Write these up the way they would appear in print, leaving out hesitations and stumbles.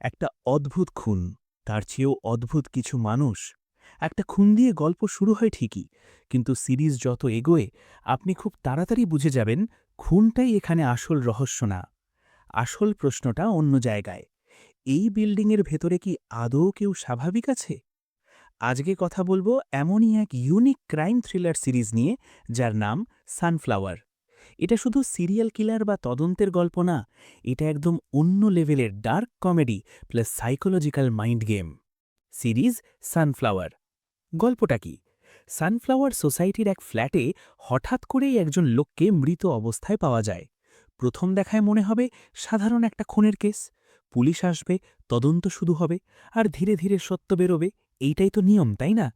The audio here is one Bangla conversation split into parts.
একটা অদ্ভুত খুন, তার চেয়েও অদ্ভুত কিছু মানুষ। একটা খুন দিয়ে গল্প শুরু হয় ঠিকই, কিন্তু সিরিজ যত এগোয় আপনি খুব তাড়াতাড়ি বুঝে যাবেন খুনটাই এখানে আসল রহস্য না। আসল প্রশ্নটা অন্য জায়গায়। এই বিল্ডিংয়ের ভেতরে কি আদৌ কেউ স্বাভাবিক আছে? আজকে কথা বলবো এমনই এক ইউনিক ক্রাইম থ্রিলার সিরিজ নিয়ে, যার নাম সানফ্লাওয়ার। এটা শুধু সিরিয়াল কিলার বা তদন্তের গল্প না, এটা একদম অন্য লেভেলের dark comedy plus psychological mind game. Series sunflower. গল্পটা কি? সানফ্লাওয়ার সোসাইটির এক ফ্ল্যাটে হঠাৎ করেই একজন লোককে মৃত অবস্থায় পাওয়া যায়। প্রথম দেখায় মনে হবে সাধারণ একটা খুনের কেস। পুলিশ আসবে, তদন্ত শুরু হবে, আর ধীরে ধীরে সত্য বেরোবে। এইটাই তো নিয়ম, তাই না?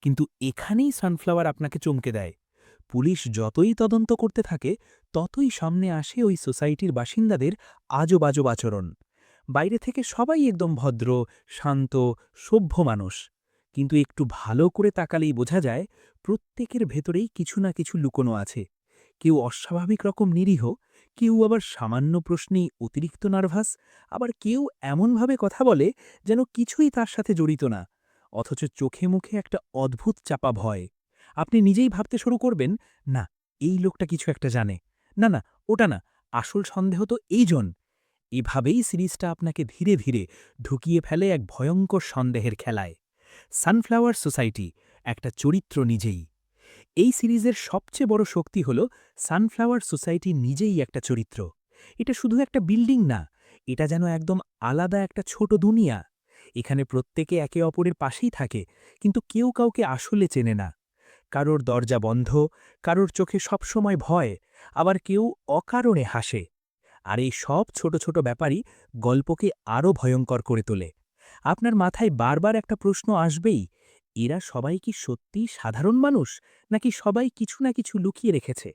কিন্তু এখানেই সানফ্লাওয়ার আপনাকে চমকে দেয়। পুলিশ যতই তদন্ত করতে থাকে, ততই সামনে আসে ওই সোসাইটির বাসিন্দাদের আজব আজব আচরণ। বাইরে থেকে সবাই একদম ভদ্র, শান্ত, সভ্য মানুষ। কিন্তু একটু ভালো করে তাকালেই বোঝা যায় প্রত্যেকের ভেতরেই কিছু না কিছু লুকোনো আছে। কেউ অস্বাভাবিক রকম নিরীহ, কেউ আবার সামান্য প্রশ্নেই অতিরিক্ত নার্ভাস, আবার কেউ এমনভাবে কথা বলে যেন কিছুই তার সাথে জড়িত না, অথচ চোখে মুখে একটা অদ্ভুত চাপা ভয়। আপনি নিজেই ভাবতে শুরু করবেন, না, এই লোকটা কিছু একটা জানে, না না, ওটা না, আসল সন্দেহ তো এইজন। এভাবেই সিরিজটা আপনাকে ধীরে ধীরে ঢুকিয়ে ফেলে এক ভয়ঙ্কর সন্দেহের খেলায়। সানফ্লাওয়ার সোসাইটি একটা চরিত্র নিজেই। এই সিরিজের সবচেয়ে বড় শক্তি হল সানফ্লাওয়ার সোসাইটি নিজেই একটা চরিত্র। এটা শুধু একটা বিল্ডিং না, এটা যেন একদম আলাদা একটা ছোট দুনিয়া। এখানে প্রত্যেকে একে অপরের পাশেই থাকে, কিন্তু কেউ কাউকে আসলে চেনে না। কারোর দরজা বন্ধ, কারোর চোখে সবসময় ভয়, আবার কেউ অকারণে হাসে। আর এই সব ছোট ছোট ব্যাপারই গল্পকে আরও ভয়ঙ্কর করে তোলে। আপনার মাথায় বারবার একটা প্রশ্ন আসবেই, এরা সবাই কি সত্যিই সাধারণ মানুষ, নাকি সবাই কিছু না কিছু লুকিয়ে রেখেছে?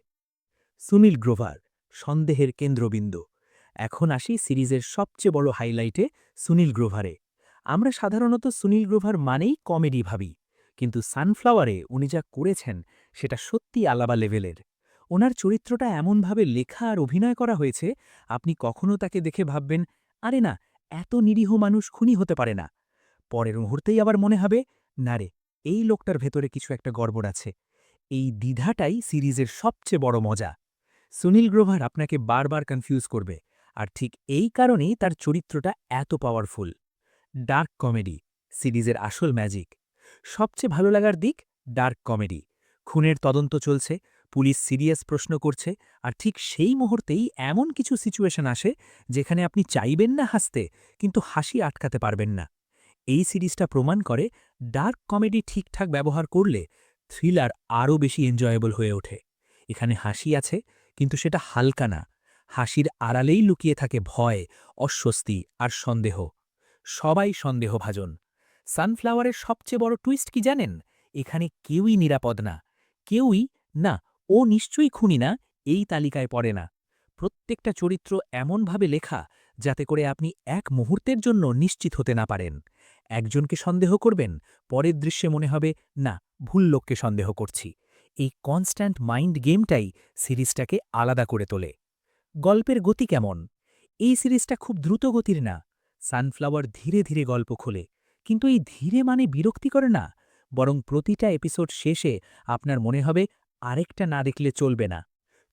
সুনীল গ্রোভার, সন্দেহের কেন্দ্রবিন্দু। এখন আসি সিরিজের সবচেয়ে বড় হাইলাইটে, সুনীল গ্রোভারে। আমরা সাধারণত সুনীল গ্রোভার মানেই কমেডি ভাবি, কিন্তু সানফ্লাওয়ারে উনি যা করেছেন সেটা সত্যি আলাদা লেভেলের। ওনার চরিত্রটা এমনভাবে লেখা আর অভিনয় করা হয়েছে, আপনি কখনো তাকে দেখে ভাববেন, আরে না, এত নিরীহ মানুষ খুনি হতে পারে না। পরের মুহূর্তেই আবার মনে হবে, না রে, এই লোকটার ভেতরে কিছু একটা গড়বড় আছে। এই দ্বিধাটাই সিরিজের সবচেয়ে বড় মজা। সুনীল গ্রোভার আপনাকে বারবার কনফিউজ করবে, আর ঠিক এই কারণেই তার চরিত্রটা এত পাওয়ারফুল। ডার্ক কমেডি সিরিজের আসল ম্যাজিক। সবচেয়ে ভালো লাগার দিক, ডার্ক কমেডি। খুনের তদন্ত চলছে, পুলিশ সিরিয়াস প্রশ্ন করছে, আর ঠিক সেই মুহূর্তেই এমন কিছু সিচুয়েশন আসে যেখানে আপনি চাইবেন না হাসতে, কিন্তু হাসি আটকাতে পারবেন না। এই সিরিজটা প্রমাণ করে ডার্ক কমেডি ঠিকঠাক ব্যবহার করলে থ্রিলার আরও বেশি এনজয়েবল হয়ে ওঠে। এখানে হাসি আছে, কিন্তু সেটা হালকা না। হাসির আড়ালেই লুকিয়ে থাকে ভয়, অস্বস্তি আর সন্দেহ। সবাই সন্দেহভাজন। সানফ্লাওয়ারের সবচেয়ে বড় টুইস্ট কি জানেন? এখানে কেউই নিরাপদ না। কেউই, না, ও নিশ্চয়ই খুনি না, এই তালিকায় পড়ে না। প্রত্যেকটা চরিত্র এমনভাবে লেখা যাতে করে আপনি এক মুহূর্তের জন্য নিশ্চিত হতে না পারেন। একজনকে সন্দেহ করবেন, পরের দৃশ্যে মনে হবে, না, ভুল লোককে সন্দেহ করছি। এই কনস্ট্যান্ট মাইন্ড গেমটাই সিরিজটাকে আলাদা করে তোলে। গল্পের গতি কেমন? এই সিরিজটা খুব দ্রুত গতির না। সানফ্লাওয়ার ধীরে ধীরে গল্প খোলে, কিন্তু এই ধীরে মানে বিরক্তি করে না, বরং প্রতিটা এপিসোড শেষে আপনার মনে হবে আরেকটা না দেখলে চলবে না।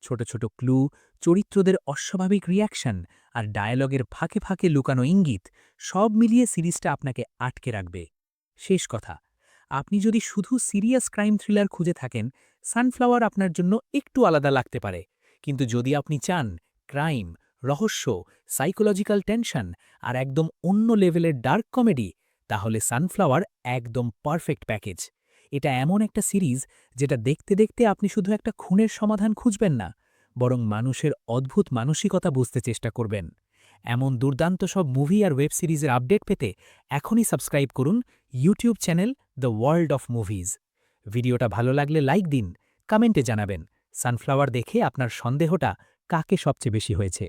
ছোট ছোট ক্লু, চরিত্রদের অস্বাভাবিক রিয়াকশন আর ডায়ালগের ফাঁকে ফাঁকে লুকানো ইঙ্গিত, সব মিলিয়ে সিরিজটা আপনাকে আটকে রাখবে। শেষ কথা, আপনি যদি শুধু সিরিয়াস ক্রাইম থ্রিলার খুঁজে থাকেন, সানফ্লাওয়ার আপনার জন্য একটু আলাদা লাগতে পারে। কিন্তু যদি আপনি চান ক্রাইম, রহস্য, সাইকোলজিক্যাল টেনশন আর একদম অন্য লেভেলের ডার্ক কমেডি, তাহলে সানফ্লাওয়ার একদম পারফেক্ট প্যাকেজ। এটা এমন একটা সিরিজ যেটা দেখতে দেখতে আপনি শুধু একটা খুনের সমাধান খুঁজবেন না, বরং মানুষের অদ্ভুত মানসিকতা বুঝতে চেষ্টা করবেন। এমন দুর্দান্ত সব মুভি আর ওয়েব সিরিজের আপডেট পেতে এখনই সাবস্ক্রাইব করুন YouTube channel the world of movies. ভিডিওটা ভালো লাগলে লাইক দিন, কমেন্টে জানাবেন সানফ্লাওয়ার দেখে আপনার সন্দেহটা কাকে সবচেয়ে বেশি হয়েছে।